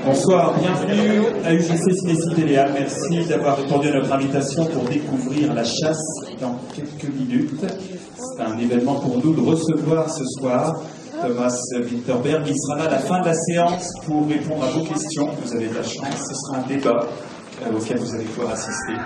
Bonsoir, bienvenue à UGC Ciné-Citéléa. Merci d'avoir répondu à notre invitation pour découvrir La Chasse dans quelques minutes. C'est un événement pour nous de recevoir ce soir Thomas Winterberg. Il sera là à la fin de la séance pour répondre à vos questions. Vous avez de la chance, ce sera un débat auquel vous allez pouvoir assister.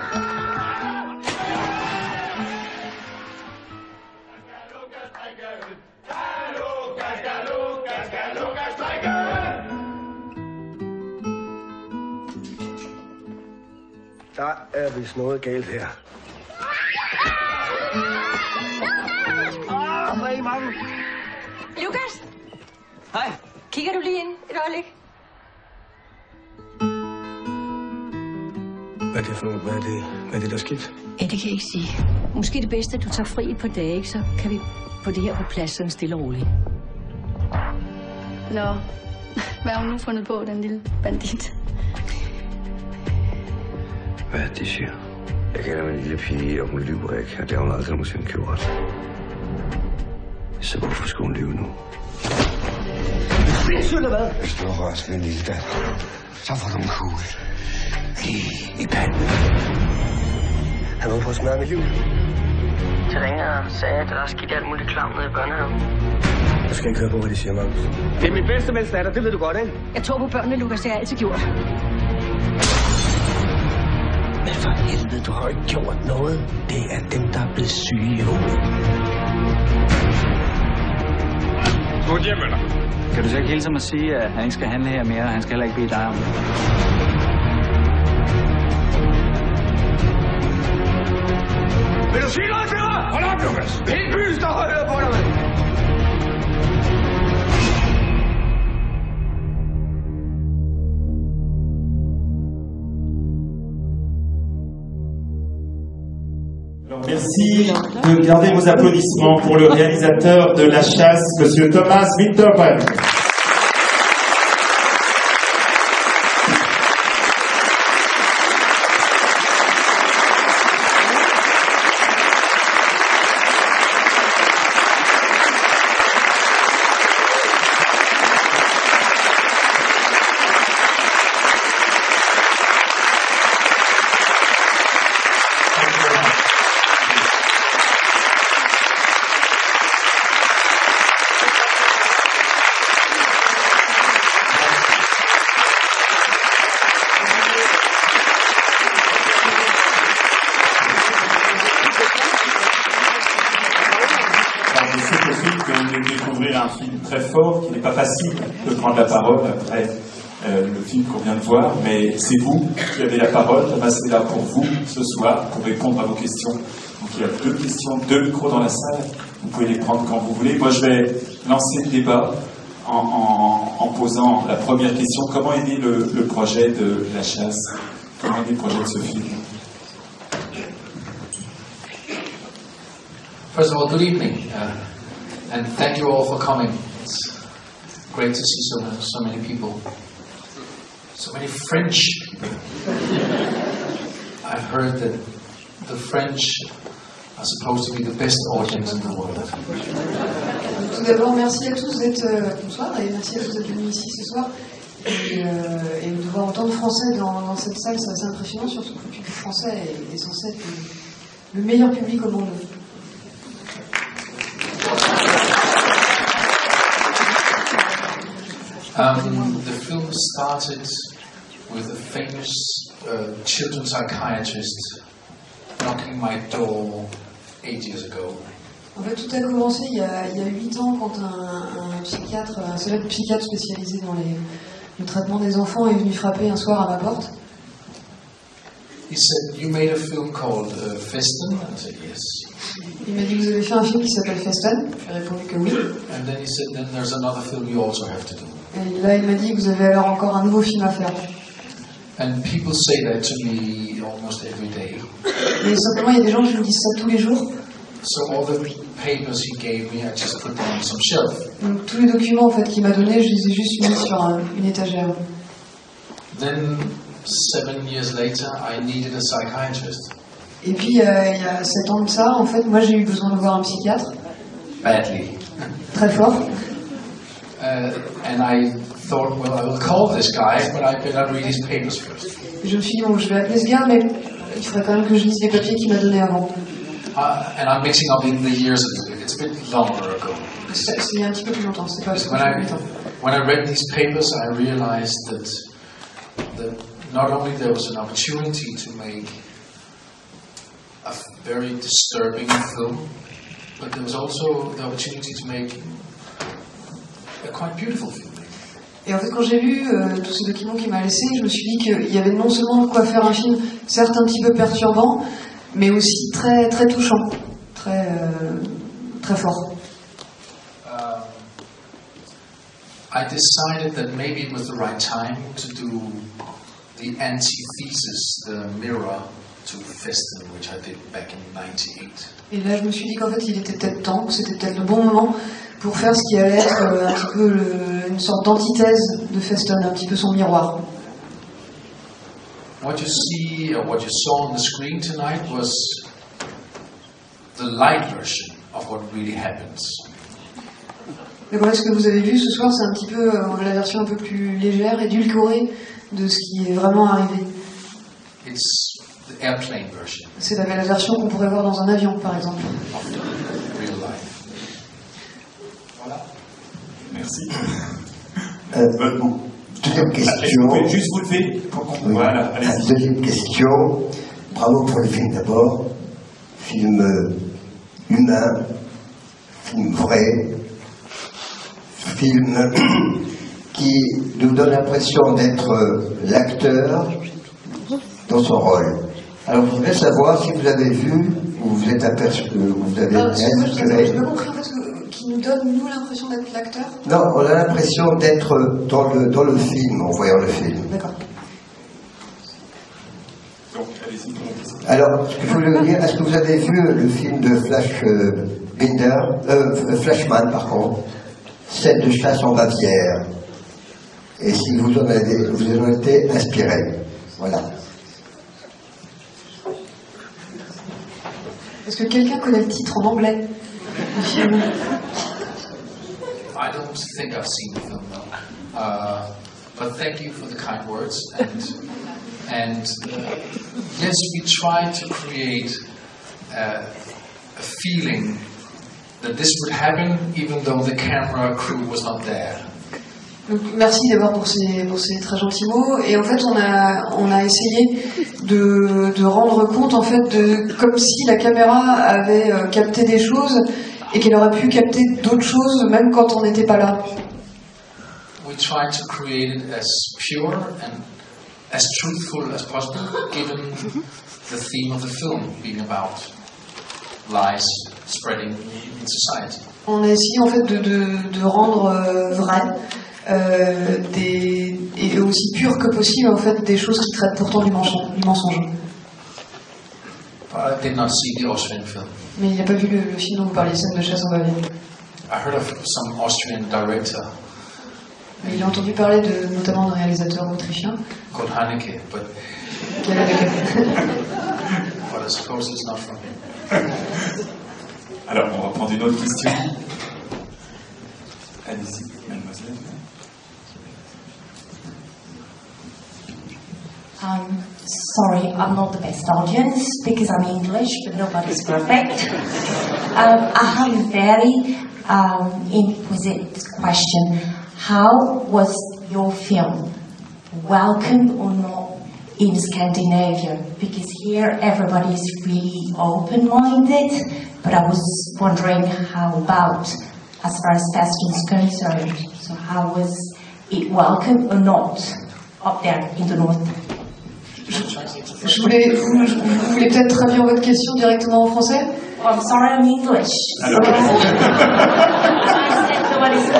Der vist noget galt her. Hvor er I mange? Lukas! Hej. Kigger du lige ind et øjeblik? Hvad er det for noget? Hvad er det, der er skidt? Ja, det kan jeg ikke sige. Måske det bedste, at du tager fri et par dage, ikke? Så kan vi få det her på plads, sådan stille og roligt. Nå, hvad har hun nu fundet på, den lille bandit? Hvad er det, de siger? Jeg kender min lille pige, og hun lyver ikke, og det har hun aldrig nogensinde gjort. Så hvorfor skulle hun lyve nu? Sindssygt eller hvad? Hvis du har rørt min lille datter, så får du en kugle. Lige i panden. Han var på at smadre mit liv. Så ringede og sagde, at der er skidt alt muligt klam nede i børnehaven. Du skal ikke høre på, hvad de siger, Magnus. Det er min bedste mænds datter, det ved du godt, ikke? Jeg tror på børnene, Lukas, det har jeg altid gjort. Men for helvede, du har ikke gjort noget. Det er dem, der er blevet syge i hovedet. Smut hjem med dig. Kan du så ikke hilse mig at sige, at han ikke skal handle her mere, og han skal heller ikke bede dig om det? Vil du sige noget til mig? Hold op, Lukas! Hele byen står og hører på dig, mand! Merci de garder vos applaudissements pour le réalisateur de La Chasse, Monsieur Thomas Winterberg. Très fort, qu'il n'est pas facile de prendre la parole après le film qu'on vient de voir, mais c'est vous qui avez la parole. Thomas est là pour vous ce soir, pour répondre à vos questions. Donc il y a 2 questions, 2 micros dans la salle, vous pouvez les prendre quand vous voulez. Moi je vais lancer le débat en posant la première question. Comment est né le projet de La Chasse? Comment est né le projet de ce film? First of all, good evening, and thank you all for coming. It's great to see so many people, so many French people. I've heard that the French are supposed to be the best audience in the world. Tout d'abord, merci à tous d'être bonsoir et merci à tous d'être venus ici ce soir. Et de devoir entendre français dans cette salle, c'est assez impressionnant, surtout que le public français est censé être le meilleur public au monde. The film started with a famous children's psychiatrist knocking my door 8 years ago. En fait, tout a commencé il y a 8 ans quand un psychiatre, un célèbre psychiatre spécialisé dans le traitement des enfants est venu frapper un soir à ma porte. He said, "You made a film called Festen?" I said, "Yes." Il m'a dit, vous avez fait un film qui s'appelle Festen? J'ai répondu que oui. And then he said, "Then there's another film you also have to do." Et là, il m'a dit, vous avez alors encore un nouveau film à faire. And people say that to me almost every day. Et simplement, il y a des gens qui me disent ça tous les jours. So all the papers he gave me, I just put them on some shelf. Donc tous les documents en fait qu'il m'a donnés, je les ai juste mis sur une étagère. Then 7 years later, I needed a psychiatrist. Et puis il y a 7 ans de ça, en fait, moi j'ai eu besoin de voir un psychiatre. Badly. Très fort. And I thought, well, I will call this guy, but I better read his papers first. Je me suis dit, bon, je vais appeler ce gars, mais il faudrait quand même que je lise les papiers qu'il m'a donnés avant. And I'm mixing up in the years a little bit. It's a bit longer ago. C'est il y a un petit peu plus longtemps, c'est pas When I read these papers, I realized that not only there was an opportunity to make a very disturbing film, but there was also the opportunity to make a quite beautiful film. Et en fait, quand j'ai lu tous ces documents qu'il m'a laissés, je me suis dit qu'il y avait non seulement de quoi faire un film, certes un petit peu perturbant, mais aussi très, très touchant, très, très fort. I decided that maybe it was the right time to do the antithesis, the mirror to Festen, which I did back in '98. Et là, je me suis dit qu'en fait, il était peut-être temps, que c'était peut-être le bon moment pour faire ce qui allait être un petit peu une sorte d'antithèse de Festen, un petit peu son miroir. What you see, or what you saw on the screen tonight, was the light version of what really happens. Mais voilà, ce que vous avez vu ce soir, c'est un petit peu la version un peu plus légère, édulcorée de ce qui est vraiment arrivé. It's the airplane version. C'est la version qu'on pourrait voir dans un avion, par exemple. Of the real life. Voilà. Merci. Deuxième question. Vous pouvez juste vous lever pour qu'on... Oui. Voilà, allez-y. Deuxième question. Bravo pour le film d'abord. Film humain, film vrai, film qui nous donne l'impression d'être l'acteur dans son rôle. Alors je voudrais savoir si vous avez vu, ou vous êtes aperçu, vous avez... J'ai pas compris en fait qui nous donne, nous, l'impression d'être l'acteur. Non, on a l'impression d'être dans le film, en voyant le film. D'accord. Donc, allez-y pour la question. Alors, ce que je voulais vous dire, est-ce que vous avez vu le film de Flashman, par contre, Scène de chasse en Bavière, et si vous en avez été inspiré. Voilà. Est-ce que quelqu'un connaît le titre en anglais du film? I don't think I've seen the film though. But thank you for the kind words. And yes, we try to create a feeling that this would happen even though the camera crew was not there. Donc, merci d'abord pour ces très gentils mots. Et en fait, on a essayé de rendre compte en fait de comme si la caméra avait capté des choses et qu'elle aurait pu capter d'autres choses même quand on n'était pas là. We tried to create it as pure and as truthful as possible, given the theme of the film being about lies spreading in society. On a essayé en fait de rendre vrai et aussi pur que possible en fait des choses qui traitent pourtant du mensonge. But I did not see the Austrian film. Mais il n'a pas vu le film dont vous parliez, Scène de chasse en Bavière. I heard of some Austrian director. Mais il a entendu parler notamment d'un réalisateur autrichien. Called Haneke, but I suppose it's not from him. Alors, on va prendre une autre question. Allez-y, mademoiselle. Sorry, I'm not the best audience because I'm English, but nobody's perfect. I have a very inquisitive question. How was your film welcome or not in Scandinavia? Because here everybody is really open-minded, but I was wondering how about as far as Festen is concerned. So how was it welcome or not up there in the north? Vous voulez peut-être traduire votre question directement en français? Oh, I'm sorry, I'm English.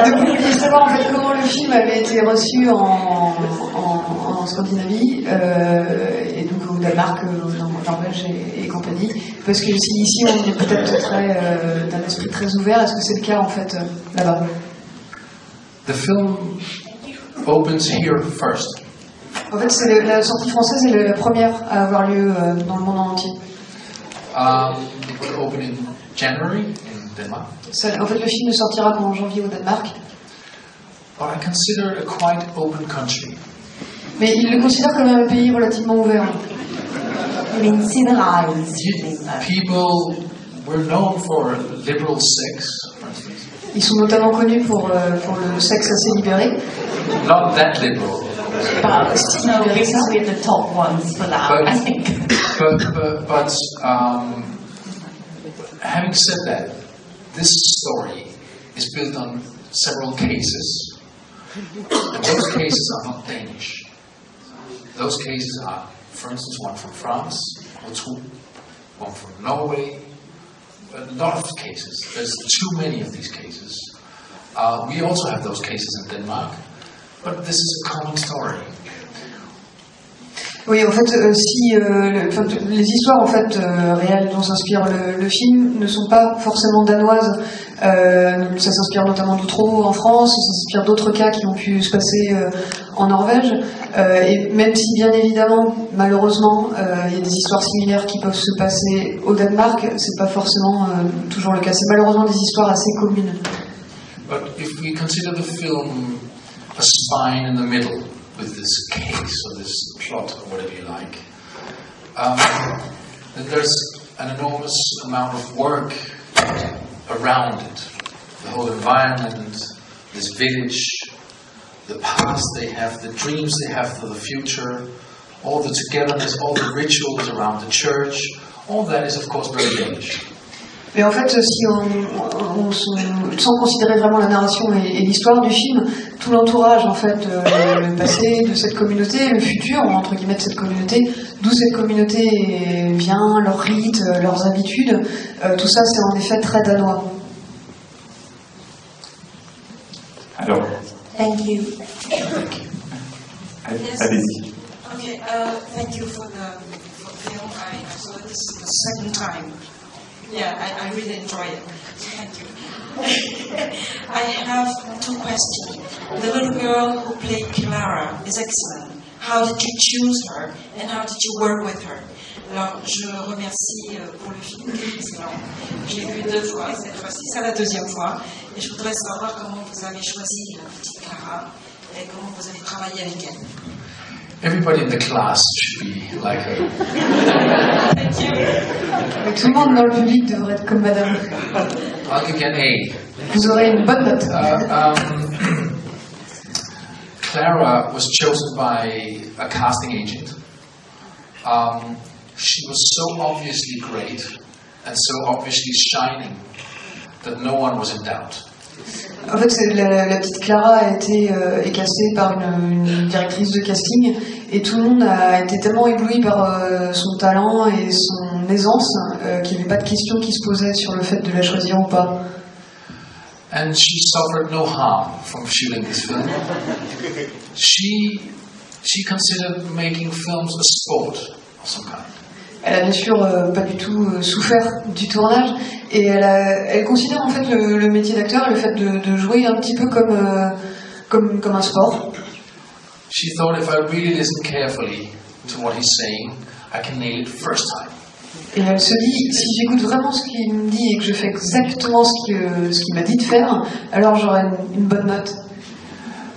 Donc, vous vouliez savoir en fait comment le film avait été reçu en Scandinavie et donc au Danemark, en Norvège et compagnie. Parce que ici on est peut-être d'un esprit très ouvert. Est-ce que c'est le cas en fait là-bas? The film opens here first. En fait, c'est la sortie française est la première à avoir lieu dans le monde entier. It will open in January in Denmark. En fait, le film ne sortira qu'en janvier au Danemark. but I consider it a quite open country. Mais il le considère comme un pays relativement ouvert. I mean, civilized. People were known for liberal sex, for instance. Ils sont notamment connus pour le sexe assez libéré. Not that liberal. But still, we're the top ones for that, I think. But having said that, this story is built on several cases. And those cases are not Danish. Those cases are, for instance, one from France, or two, one from Norway. A lot of cases. There's too many of these cases. We also have those cases in Denmark, but this is a common story. Oui, en fait, les histoires en fait réelles dont s'inspire le film ne sont pas forcément danoises. Ça s'inspire notamment d'Outreau en France, ça s'inspire d'autres cas qui ont pu se passer en Norvège. Et même si, bien évidemment, malheureusement, il y a des histoires similaires qui peuvent se passer au Danemark, c'est pas forcément toujours le cas. C'est malheureusement des histoires assez communes. But if we consider the film a spine in the middle, with this case or this plot or whatever you like, then there's an enormous amount of work around it. The whole environment, this village, the past they have, the dreams they have for the future, all the togetherness, all the rituals around the church, all that is of course very Danish. Mais en fait, si sans considérer vraiment la narration et l'histoire du film, tout l'entourage, en fait, le passé de cette communauté, le futur, entre guillemets, de cette communauté, d'où cette communauté vient, leurs rites, leurs habitudes, tout ça, c'est en effet très danois. Alors. Thank you. Allez-y. Okay, thank you for the film. I saw this the second time. Yeah, I really enjoyed it. Thank you. I have two questions. The little girl who played Clara is excellent. How did you choose her and how did you work with her? Alors, je remercie pour le film qui est excellent. J'ai vu 2 fois, cette fois-ci, c'est la 2e fois. Et je voudrais savoir comment vous avez choisi la petite Clara et comment vous avez travaillé avec elle. Everybody in the class should be like her. Thank you. Tout le monde dans le public devrait être comme madame. I'll give you an A. Vous aurez une bonne note. Clara was chosen by a casting agent. She was so obviously great and so obviously shining that no one was in doubt. En fait, la petite Clara a été castée par une directrice de casting et tout le monde a été tellement ébloui par son talent et son aisance qu'il n'y avait pas de question qui se posait sur le fait de la choisir ou pas. And she suffered no harm from shooting this film. She considered making films a sport of some kind. Elle a bien sûr pas du tout souffert du tournage et elle considère en fait le métier d'acteur, le fait de jouer un petit peu comme un sport. She thought if I really listen carefully to what he's saying, I can nail it first time. Et elle se dit, si j'écoute vraiment ce qu'il me dit et que je fais exactement ce qu'il m'a dit de faire, alors j'aurai une bonne note.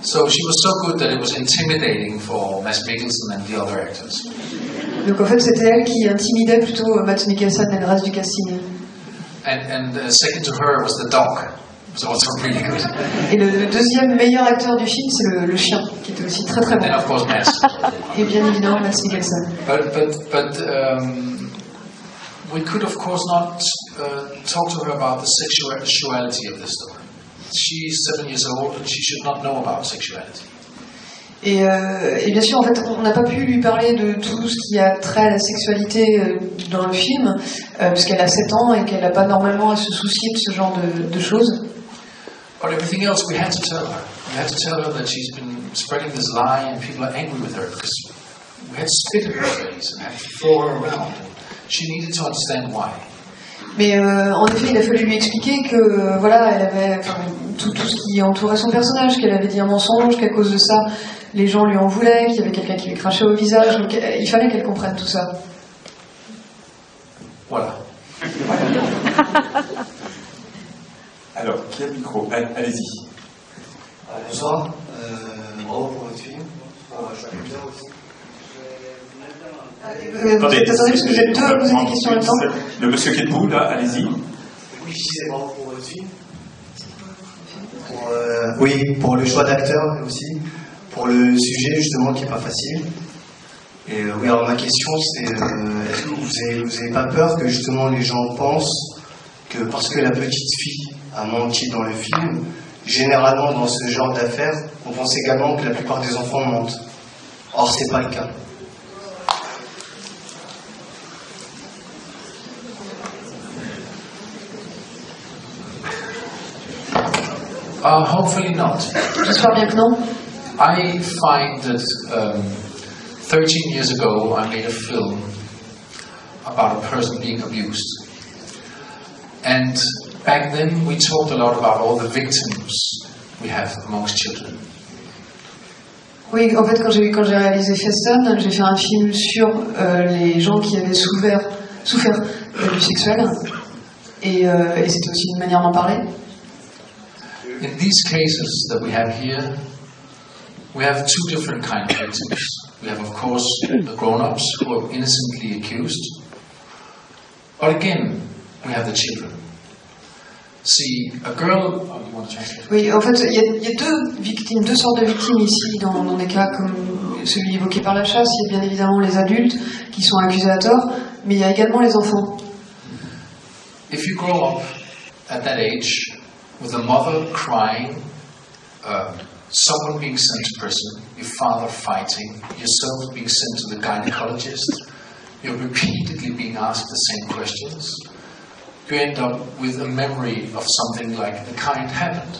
So she was so good that it was intimidating for Mads Mikkelsen and the other actors. Donc en fait, c'était elle qui intimidait plutôt Mads Mikkelsen et le reste du casting. And second to her was the dog. It was also really good. Et le deuxième meilleur acteur du film, c'est le chien, qui était aussi très très bon. And of course Mads. Et bien évidemment Mads Mikkelsen. But we could of course not talk to her about the sexuality of this story. She's 7 years old and she should not know about sexuality. Et bien sûr, en fait, on n'a pas pu lui parler de tout ce qui a trait à la sexualité dans le film, puisqu'elle a 7 ans et qu'elle n'a pas normalement à se soucier de ce genre de choses. But everything else we had to tell her. We had to tell her that she's been spreading this lie and people are angry with her because we had to spit in her face and had to throw her around. And she needed to understand why. Mais en effet, il a fallu lui expliquer que voilà, elle avait tout ce qui entourait son personnage, qu'elle avait dit un mensonge, qu'à cause de ça, les gens lui en voulaient, qu'il y avait quelqu'un qui lui crachait au visage. Donc, il fallait qu'elle comprenne tout ça. Voilà. Alors, qui a le micro? Allez-y. Bonsoir, bravo pour votre film. Je suis acteur aussi. Attendez, parce que vous êtes deux à poser des questions en même temps. Le monsieur qui est debout, là, allez-y. Oui, je disais bravo pour votre film. Oui, pour le choix d'acteur aussi. Pour le sujet, justement, qui n'est pas facile. Et oui, alors ma question, c'est est-ce que vous avez pas peur que, justement, les gens pensent que parce que la petite fille a menti dans le film, généralement, dans ce genre d'affaires, on pense également que la plupart des enfants mentent. Or, c'est pas le cas. Hopefully not. J'espère bien que non. I find that 13 years ago I made a film about a person being abused. And back then we talked a lot about all the victims we have amongst children. Oui, en fait, quand j'ai réalisé Feston, j'ai fait un film sur les gens qui avaient souffert d'abus sexuels. Et c'était aussi une manière d'en parler. In these cases that we have here, we have two different kinds of victims. We have, of course, the grown-ups who are innocently accused. But again, we have the children. See, a girl... Oh, you want to translate? Oui, en fait, il y a deux sortes de victimes ici, dans des cas comme celui évoqué par la chasse. Il y a bien évidemment les adultes qui sont accusés à tort, mais il y a également les enfants. If you grow up at that age with a mother crying, someone being sent to prison, your father fighting, yourself being sent to the gynecologist, you're repeatedly being asked the same questions, you end up with a memory of something like the kind happened.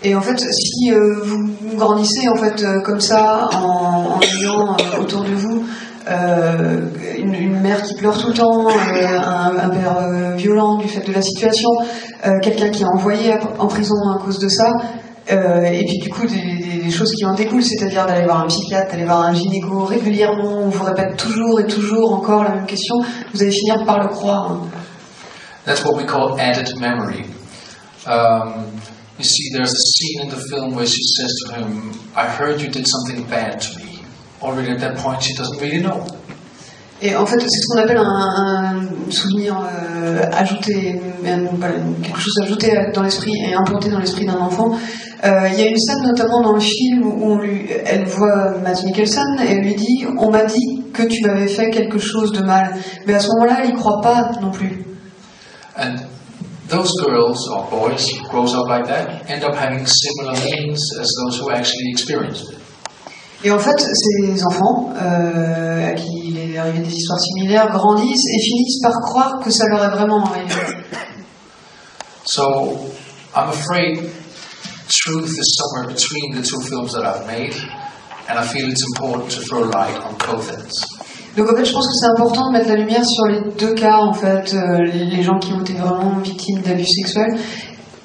Et en fait, si vous grandissez en fait comme ça, en ayant autour de vous une mère qui pleure tout le temps, un père violent du fait de la situation, quelqu'un qui est envoyé en prison à cause de ça, et puis du coup des choses qui en découlent, c'est-à-dire d'aller voir un psychiatre, d'aller voir un gynéco régulièrement, on vous répète toujours et toujours encore la même question, vous allez finir par le croire. Hein. That's what we call added memory. You see, there's a scene in the film where she says to him, I heard you did something bad to me. Already at that point, she doesn't really know. Et en fait, c'est ce qu'on appelle un souvenir ajouté, quelque chose ajouté dans l'esprit et implanté dans l'esprit d'un enfant. Il y a une scène notamment dans le film où elle voit Mads Mikkelsen et elle lui dit « On m'a dit que tu m'avais fait quelque chose de mal ». Mais à ce moment-là, elle n'y croit pas non plus. And those girls or boys who grows up like that end up having similar meanings as those who actually experienced it. Et en fait, ces enfants à qui il est arrivé des histoires similaires grandissent et finissent par croire que ça leur est vraiment arrivé. So, I'm afraid truth is somewhere between the two films that I've made, and I feel it's important to throw light on both ends. Donc en fait, je pense que c'est important de mettre la lumière sur les deux cas, en fait, les gens qui ont été vraiment victimes d'abus sexuels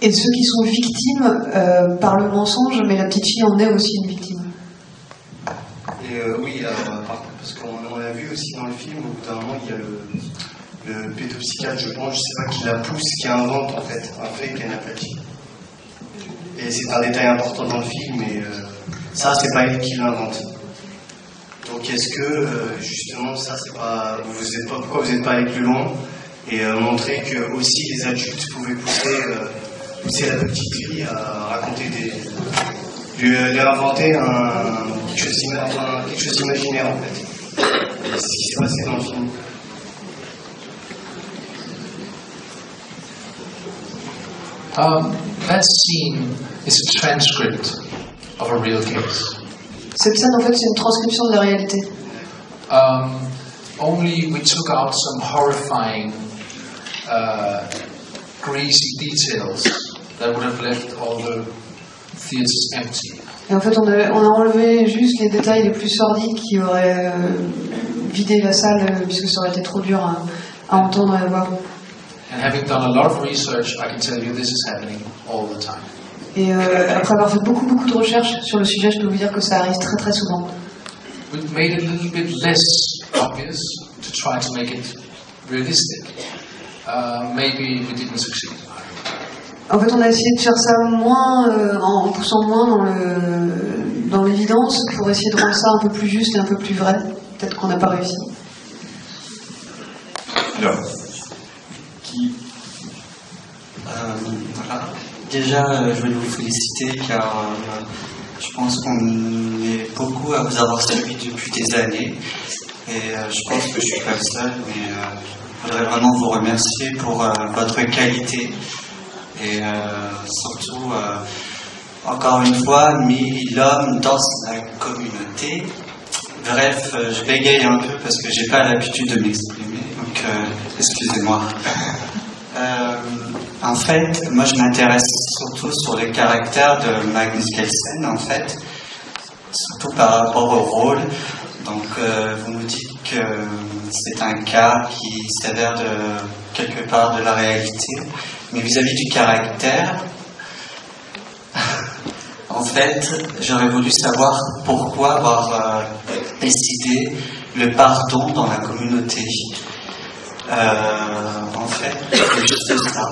et ceux qui sont victimes par le mensonge, mais la petite fille en est aussi une victime. Et oui, alors, parce qu'on l'a vu aussi dans le film, au bout d'un moment, il y a le pédopsychiatre, je pense, je sais pas, qui la pousse, qui invente en fait un fait qu'elle n'a pas dit. Et c'est un détail important dans le film, mais ça, c'est pas elle qui l'invente. Donc est-ce que justement ça c'est pas pourquoi vous n'êtes pas allé plus loin et montrer que aussi les adultes pouvaient pousser la petite fille à raconter lui inventer quelque chose d'imaginaire en fait. Et c'est ce qui s'est passé dans le film. That scene is a transcript of a real case. Cette scène, en fait, c'est une transcription de la réalité. Only we took out some horrifying, greasy details that would have left all the theaters empty. Et en fait, on a enlevé juste les détails les plus sordides qui auraient vidé la salle, puisque ça aurait été trop dur à entendre et à voir. And having done a lot of research, I can tell you this is happening all the time. Et après avoir fait beaucoup de recherches sur le sujet, je peux vous dire que ça arrive très très souvent. We made it a little bit less obvious to try to make it realistic. Maybe we didn't succeed. En fait, on a essayé de faire ça moins, en poussant moins dans l'évidence, pour essayer de rendre ça un peu plus juste et un peu plus vrai. Peut-être qu'on n'a pas réussi. Alors, qui voilà. Déjà, je voulais vous féliciter car je pense qu'on est beaucoup à vous avoir suivi depuis des années et je pense que je suis pas le seul, mais je voudrais vraiment vous remercier pour votre qualité et surtout, encore une fois, mis l'homme dans la communauté. Bref, je bégaye un peu parce que j'ai pas l'habitude de m'exprimer, donc excusez-moi. En fait, moi je m'intéresse surtout sur le caractère de Magnus Kelsen, en fait, surtout par rapport au rôle. Donc vous nous dites que c'est un cas qui s'avère de quelque part de la réalité, mais vis-à-vis du caractère, en fait, j'aurais voulu savoir pourquoi avoir décidé le pardon dans la communauté. En fait, c'est juste ça.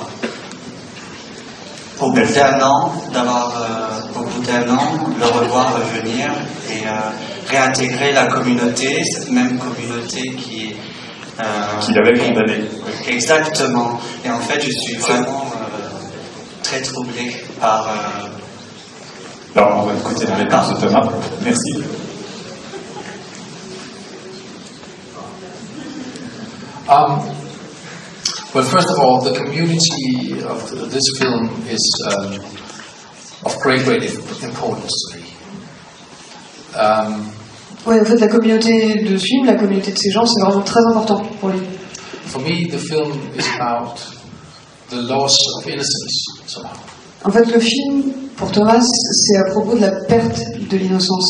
Au bout d'un an, le revoir revenir et réintégrer la communauté, cette même communauté qui l'avait condamné. Exactement. Et en fait, je suis vraiment très troublé par... Alors, on va écouter la réponse de Thomas. Merci. Well, first of all, the community of this film is of great importance to me. Oui, en fait, la communauté de ce film, la communauté de ces gens, c'est vraiment très important pour lui. For me, the film is about the loss of innocence, somehow. En fait, le film, pour Thomas, c'est à propos de la perte de l'innocence.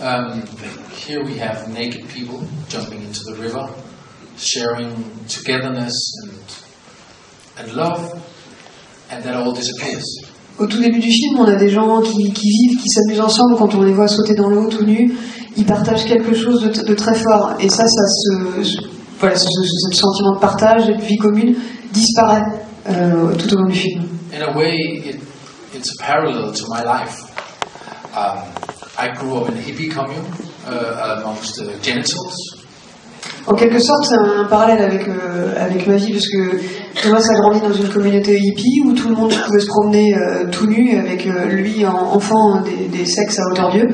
Here we have naked people jumping into the river, sharing togetherness and love, and that all disappears. Au tout début du film, on a des gens qui vivent, qui s'amusent ensemble. Quand on les voit sauter dans l'eau tout nus, ils partagent quelque chose de très fort. Et ça voilà, ce sentiment de partage et de vie commune disparaît tout au long du film. In a way, it's a parallel to my life. I grew up in a hippie commune amongst genitals. En quelque sorte, c'est un parallèle avec ma vie, parce que Thomas a grandi dans une communauté hippie où tout le monde pouvait se promener tout nu, avec lui, enfant, des sexes à hauteur d'yeux.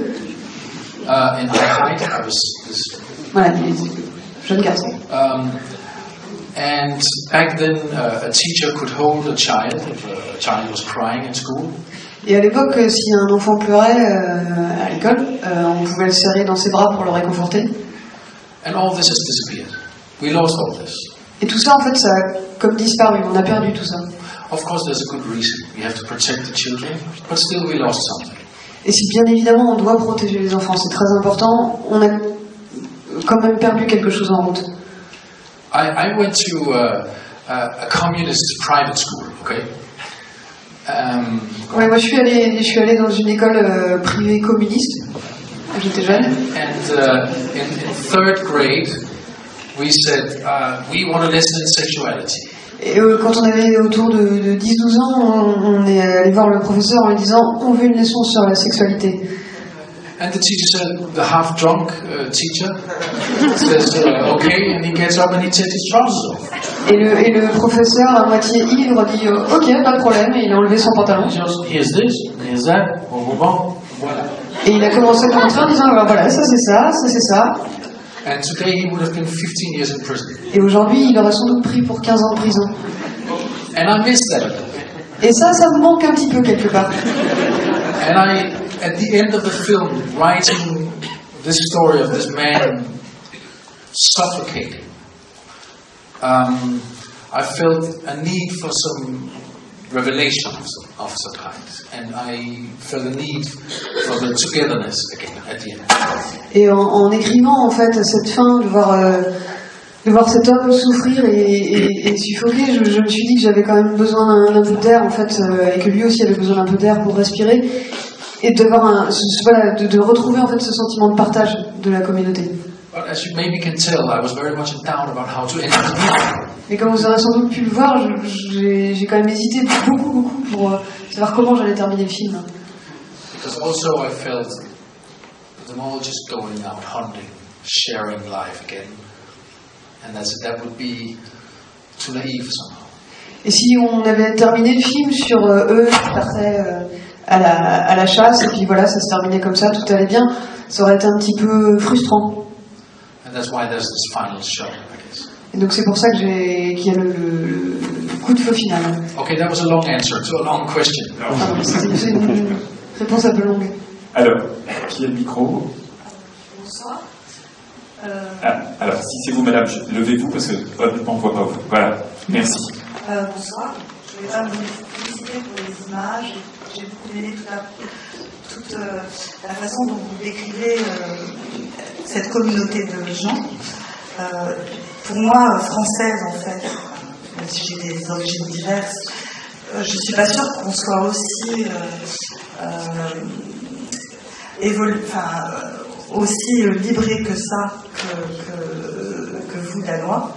In high height, I was this. Voilà, des jeunes garçons. And back then, a teacher could hold a child if a child was crying in school. Et à l'époque, si un enfant pleurait à l'école, on pouvait le serrer dans ses bras pour le réconforter. And all this has disappeared. We lost all this. Et tout ça, en fait, ça a comme disparu. On a perdu tout ça. Of course, there's a good reason. We have to protect the children, but still we lost something. Et si bien évidemment on doit protéger les enfants, c'est très important, on a quand même perdu quelque chose en route. I went to a communist private school, okay? Ouais, moi je suis allé dans une école privée communiste quand j'étais jeune. And in third grade, we said we want a lesson in sexuality. Et quand on avait autour de 10-12 ans, on est allé voir le professeur en lui disant on veut une leçon sur la sexualité. And the teacher said, the half-drunk teacher says, okay, and he gets up and he takes his trousers off. Et le professeur à moitié ivre dit ok, pas de problème, et il a enlevé son pantalon. Here's this, here's that, bon, voilà. Et il a commencé à montrer en disant voilà, ça c'est ça, ça c'est ça. And today he would have been 15 years in prison. Et aujourd'hui, il aurait sans doute pris pour 15 ans de prison. And I miss that. Et ça me manque un petit peu quelque part. And at the end of the film, writing this story of this man suffocating, I felt a need for some revelation of some kind, and I felt a need for the togetherness again at the end. Et en écrivant en fait cette fin, de voir cet homme souffrir et suffoquer, je me suis dit que j'avais quand même besoin d'un peu d'air en fait, et que lui aussi avait besoin d'un peu d'air pour respirer, et de retrouver en fait ce sentiment de partage de la communauté. But as you maybe can tell, I was very much in doubt about how to end the film. Mais comme vous aurez sans doute pu le voir, j'ai quand même hésité beaucoup pour savoir comment j'allais terminer le film. Because also I felt them all just going out hunting, sharing life again, and that would be too naive somehow. Et si on avait terminé le film sur eux qui partaient à la chasse, et puis voilà, ça se terminait comme ça, tout allait bien, ça aurait été un petit peu frustrant. And that's why there's this final shot, I guess. Et donc c'est pour ça qu'il y a le coup de feu final. Okay, that was a long answer to a long question. C'est une réponse un peu longue. Alors, qui a le micro? Bonsoir. Alors, si c'est vous, madame, levez-vous parce que honnêtement, on ne voit pas vous. Voilà, merci. Bonsoir. Je voulais pas vous féliciter pour les images. J'ai beaucoup aimé toute la façon dont vous décrivez cette communauté de gens. Pour moi, française en fait, même si j'ai des origines diverses, je ne suis pas sûre qu'on soit aussi aussi libré que ça que vous, Danois.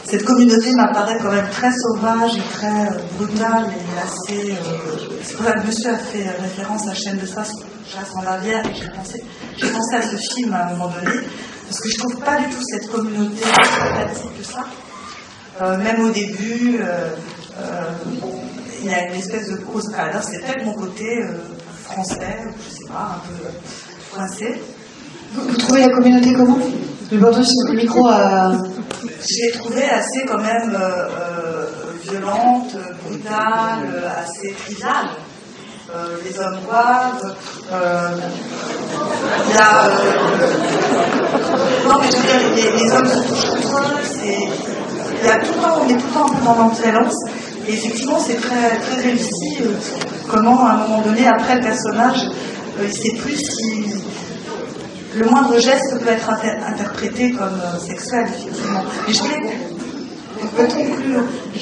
Cette communauté m'apparaît quand même très sauvage et très brutale et assez... c'est pour ça que monsieur a fait référence à Chaîne de chasse en Bavière et j'ai pensé à ce film à un moment donné, parce que je trouve pas du tout cette communauté sympathique que ça. Même au début, il y a une espèce de cause... Alors c'est peut-être mon côté français, je sais pas, un peu coincé. Vous trouvez la communauté comment? Le bordel sur le micro à... Je l'ai trouvée assez quand même violente, brutale, assez triviale. Les hommes boivent, non mais je veux dire, les hommes se touchent entre eux, il y a tout le temps, on est tout le temps un peu dans l'entraînance, et effectivement c'est très, très réussi, comment à un moment donné, après le personnage, il sait plus si... Le moindre geste peut être interprété comme sexuel, effectivement. Mais je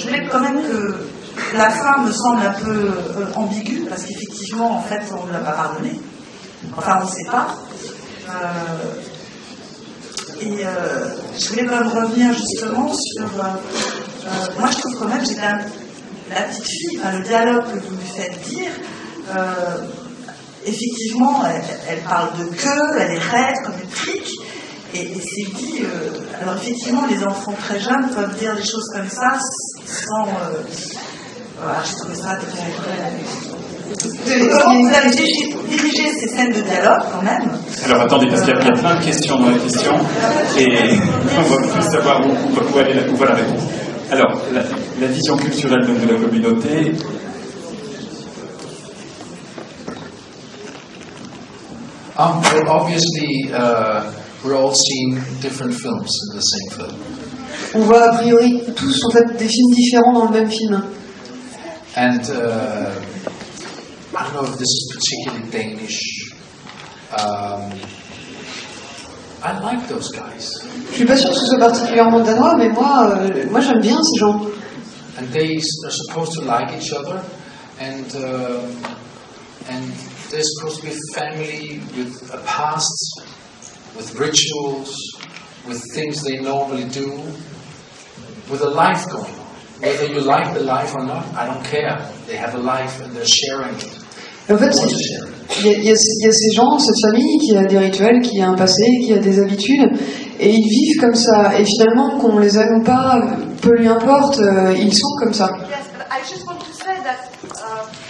voulais quand même que la fin me semble un peu ambiguë, parce qu'effectivement, en fait, on ne l'a pas pardonné. Enfin, on ne sait pas. Je voulais quand même revenir justement sur... moi, je trouve quand même, j'étais la petite fille, enfin, le dialogue que vous lui faites dire... effectivement, elle parle de queue, elle est raide comme une trique, et c'est dit. Alors effectivement, les enfants très jeunes peuvent dire des choses comme ça sans. Voilà, j'ai trouvé ça très. Comment vous avez dirigé ces scènes de dialogue quand même? Alors attendez, parce qu'il y a plein de questions dans la question, et on va plus savoir où va la réponse. Alors, la vision culturelle de la communauté. Well, obviously, we're all seeing different films in the same film. On voit a priori tous en fait des films différents dans le même film. And I don't know if this is particularly Danish. I like those guys. Je suis pas sûre que ce soit particulièrement danois, mais moi j'aime bien ces gens. And they're supposed to like each other, and they're supposed to be a family with a past, with rituals, with things they normally do, with a life going on. Whether you like the life or not, I don't care. They have a life and they're sharing it. En fait, il y a ces gens, cette famille qui a des rituels, qui a un passé, qui a des habitudes, et ils vivent comme ça. Et finalement, qu'on les aime ou pas, peu lui importe, ils sont comme ça. Yes, but I just want to say that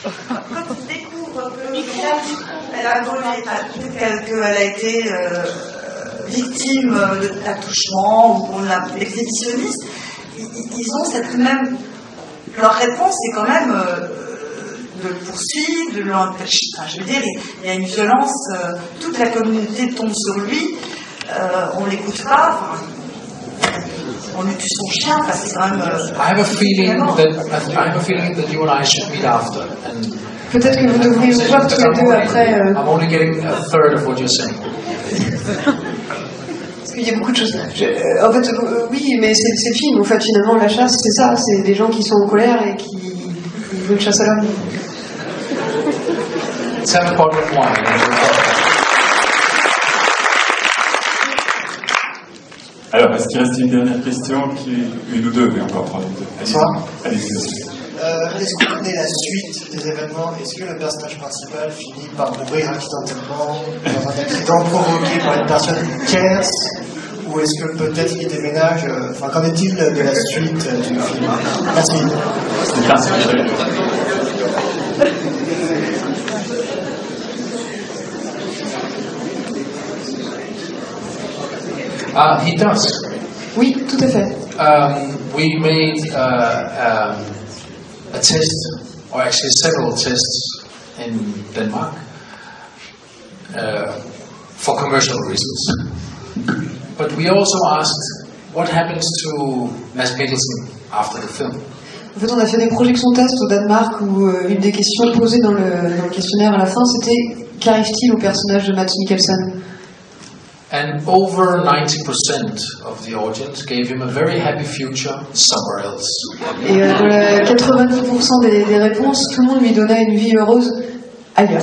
quand ils découvrent qu'elle a été victime d'attouchement ou qu'on l'a exhibitionniste, ils ont cette même... Leur réponse est quand même de le poursuivre, de l'empêcher. Enfin, je veux dire, il y a une violence, toute la communauté tombe sur lui, on l'écoute pas, on lui tue son chien, parce que c'est quand même... I have a feeling that you and I should meet after. And peut-être que vous devriez vous voir tous les deux après. I'm only getting a third of what you're saying. Parce qu'il y a beaucoup de choses. En fait, oui, mais c'est le film. En fait, finalement, la chasse, c'est ça. C'est des gens qui sont en colère et qui veulent chasser à l'homme. Let's have a bottle of wine. Alors, est-ce qu'il reste une dernière question une ou deux, mais encore trois minutes. Allez-y. Est-ce que vous connaissez la suite des événements? Est-ce que le personnage principal finit par mourir accidentellement dans un accident provoqué par une personne tierce? Ou est-ce que peut-être il déménage? Enfin, qu'en est-il de la suite du film? Merci. He does. Oui, tout à fait. We made a test, or actually several tests in Denmark for commercial reasons. But we also asked what happens to Mads Mikkelsen after the film. En fait, on a fait des projections tests au Danemark où une des questions posées dans le questionnaire à la fin, c'était qu'arrive-t-il au personnage de Mads Mikkelsen? And over 90% of the audience gave him a very happy future somewhere else. Et 89% des réponses, tout le monde lui donnait une vie heureuse ailleurs.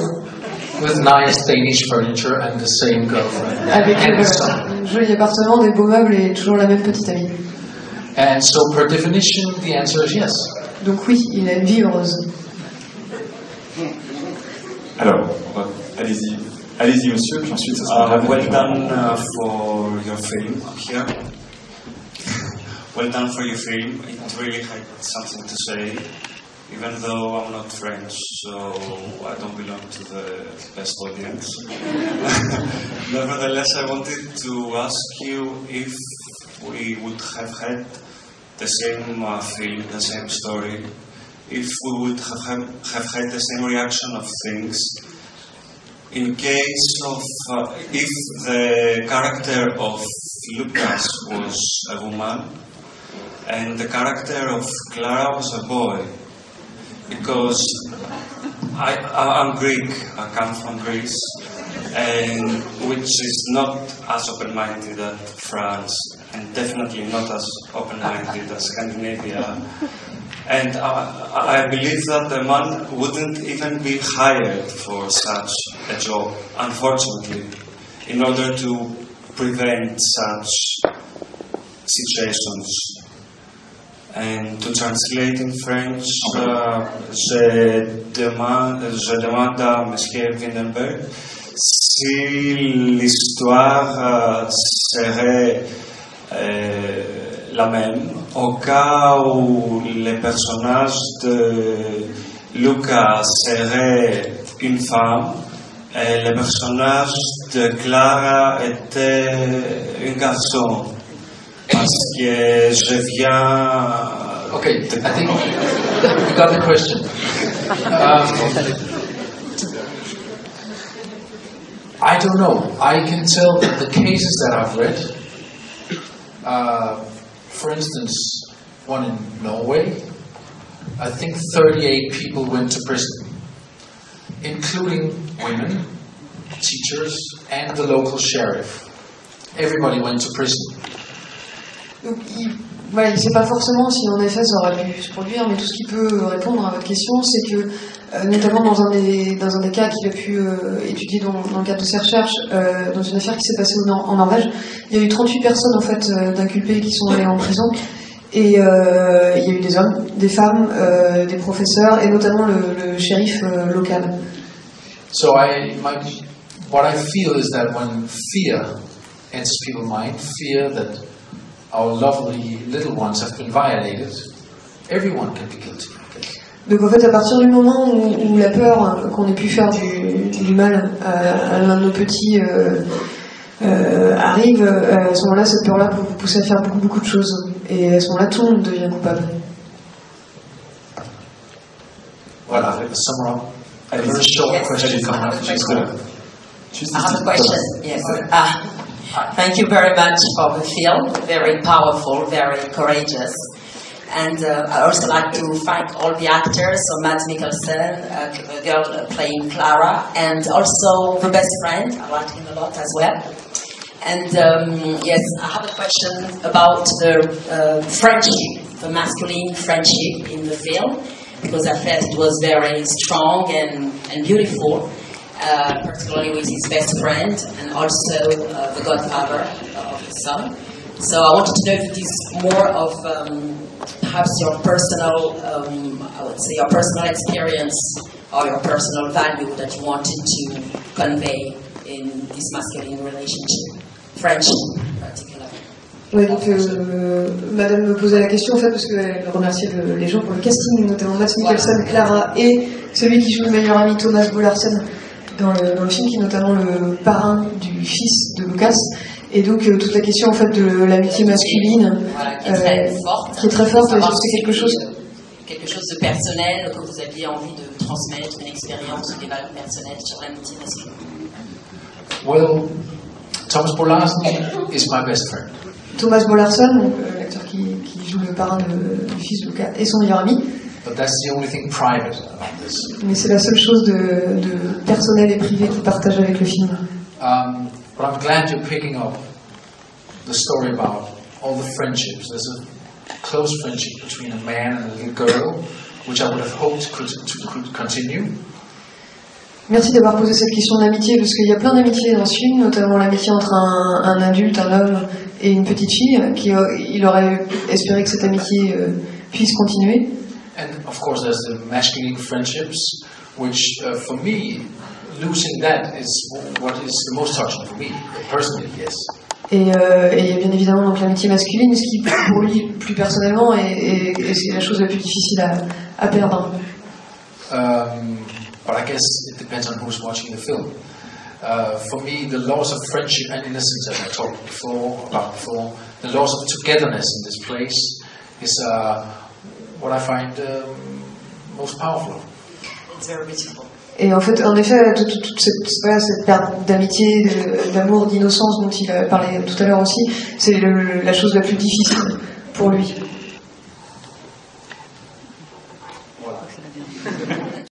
With nice Danish furniture and the same girlfriend. Avec un joli appartement, des beaux meubles et toujours la même petite amie. And so, per definition, the answer is yes. Donc oui, il a une vie heureuse. Alors, allez-y. Allez-y, monsieur, puis ensuite, ça sera well done for your film here. Well done for your film. It really had something to say, even though I'm not French, so I don't belong to the best audience. Nevertheless, I wanted to ask you if we would have had the same film, the same story, if we would have had the same reaction of things. In case of, if the character of Lucas was a woman and the character of Clara was a boy, because I'm Greek, I come from Greece, and which is not as open-minded as France, and definitely not as open-minded as Scandinavia. And I believe that the man wouldn't even be hired for such a job, unfortunately, in order to prevent such situations. And to translate in French, je demande à M. Windenberg si l'histoire serait la même au cas où le personnage de Lucas serait une femme et le personnage de Clara était un garçon. Parce que je viens... Okay, I think you got the question. I don't know. I can tell that the cases that I've read, for instance, one in Norway, I think 38 people went to prison, including women, teachers, and the local sheriff. Everybody went to prison. Donc, il ne sait pas forcément si en effet ça aurait pu se produire, mais tout ce qui peut répondre à votre question, c'est que, notamment dans un des cas qu'il a pu étudier dans le cadre de ses recherches, dans une affaire qui s'est passée en Norvège, il y a eu 38 personnes en fait d'inculpés qui sont allées en prison, et il y a eu des hommes, des femmes, des professeurs, et notamment le shérif local. So what I feel is that when fear enters people's mind, fear that our lovely little ones have been violated, everyone can be guilty. Donc en fait, à partir du moment où la peur qu'on ait pu faire du mal à l'un de nos petits arrive, à ce moment-là, cette peur-là peut vous pousser à faire beaucoup de choses. Et à ce moment-là, tout le monde devient coupable. Voilà, sum up. A very short question coming up. I have a question. Yes. Thank you very much for the film. Very powerful, very courageous. And I also like to thank all the actors, so Mads Mikkelsen, the girl playing Clara, and also the best friend. I liked him a lot as well. And yes, I have a question about the friendship, the masculine friendship in the film, because I felt it was very strong and beautiful. Particularly with his best friend and also the godfather of the son. So I wanted to know if it is more of perhaps your personal, I would say your personal experience or your personal value that you wanted to convey in this masculine relationship, friendship in particular. Oui, donc Madame me posait la question en fait parce qu'elle remerciait les gens pour le casting, notamment Mads Mikkelsen, Clara et celui qui joue le meilleur ami Thomas Bo Larsen dans le film, qui est notamment le parrain du fils de Lucas. Et donc toute la question en fait de l'amitié masculine, voilà, qui est très forte, et c'est quelque chose de personnel que vous aviez envie de transmettre, une expérience, des valeurs personnelles sur l'amitié masculine. Well, Thomas Bo Larsen is my best friend. Thomas Bo Larsen, l'acteur qui joue le parrain du fils de Lucas, est son meilleur ami. But that's the only thing private about this. Mais c'est la seule chose de personnel et privé qu'il partage avec le film. But I'm glad you're picking up the story about all the friendships. There's a close friendship between a man and a little girl, which I would have hoped could continue. Merci d'avoir posé cette question d'amitié, parce qu'il y a plein d'amitiés dans ce film, notamment l'amitié entre un adulte, un homme et une petite fille, il aurait espéré que cette amitié puisse continuer. And of course there's the masculine friendships, which for me, losing that is what is the most touching for me, personally, yes. Et il y a bien évidemment donc l'amitié masculine, ce qui pour lui plus personnellement est c'est la chose la plus difficile à perdre. But I guess it depends on who's watching the film. For me, the loss of friendship and innocence, as I talked about before, the loss of togetherness in this place is what I find most powerful. It's very beautiful. Et en fait, en effet, toute cette perte d'amitié, d'amour, d'innocence dont il a parlé tout à l'heure aussi, c'est la chose la plus difficile pour lui.